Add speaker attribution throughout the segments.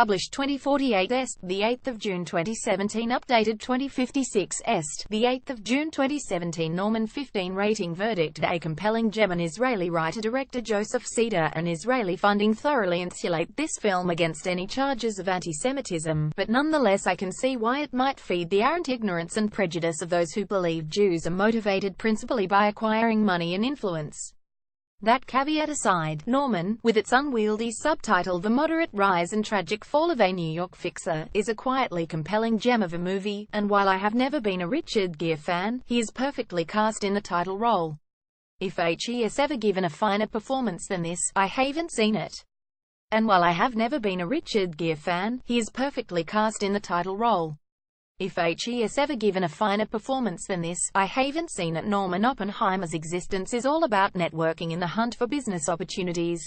Speaker 1: published 2048 Est, the 8th of June 2017, updated 2056 Est, the 8th of June 2017. Norman 15 rating verdict: a compelling gem. An Israeli writer-director Joseph Cedar and Israeli funding thoroughly insulate this film against any charges of anti-Semitism, but nonetheless I can see why it might feed the arrant ignorance and prejudice of those who believe Jews are motivated principally by acquiring money and influence. That caveat aside, Norman, with its unwieldy subtitle The Moderate Rise and Tragic Fall of a New York Fixer, is a quietly compelling gem of a movie, and while I have never been a Richard Gere fan, he is perfectly cast in the title role. If he has ever given a finer performance than this, I haven't seen it. And while I have never been a Richard Gere fan, he is perfectly cast in the title role. If he has ever given a finer performance than this, I haven't seen it. Norman Oppenheimer's existence is all about networking in the hunt for business opportunities.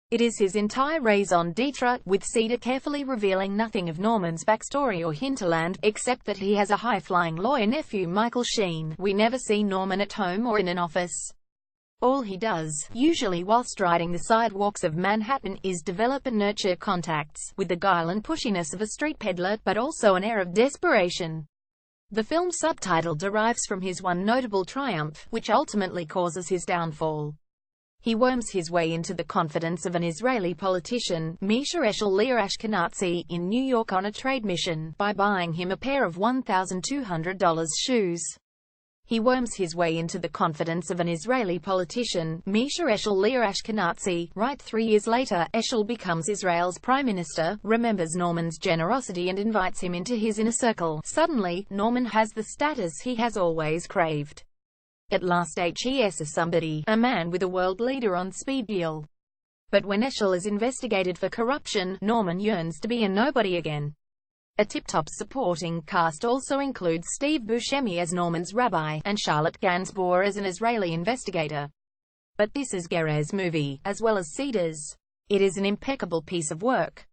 Speaker 1: It is his entire raison d'etre, with Cedar carefully revealing nothing of Norman's backstory or hinterland, except that he has a high-flying lawyer nephew Michael Sheen. We never see Norman at home or in an office. All he does, usually whilst riding the sidewalks of Manhattan, is develop and nurture contacts, with the guile and pushiness of a street peddler, but also an air of desperation. The film's subtitle derives from his one notable triumph, which ultimately causes his downfall. He worms his way into the confidence of an Israeli politician, Misha Eshel Leah Ashkenazi, in New York on a trade mission, by buying him a pair of $1,200 shoes. He worms his way into the confidence of an Israeli politician, Misha Eshel Leah Ashkenazi. Right 3 years later, Eshel becomes Israel's prime minister, remembers Norman's generosity and invites him into his inner circle. Suddenly, Norman has the status he has always craved. At last he is somebody, a man with a world leader on speed dial. But when Eshel is investigated for corruption, Norman yearns to be a nobody again. A tip-top supporting cast also includes Steve Buscemi as Norman's rabbi, and Charlotte Gainsbourg as an Israeli investigator. But this is Gere's movie, as well as Cedar's. It is an impeccable piece of work.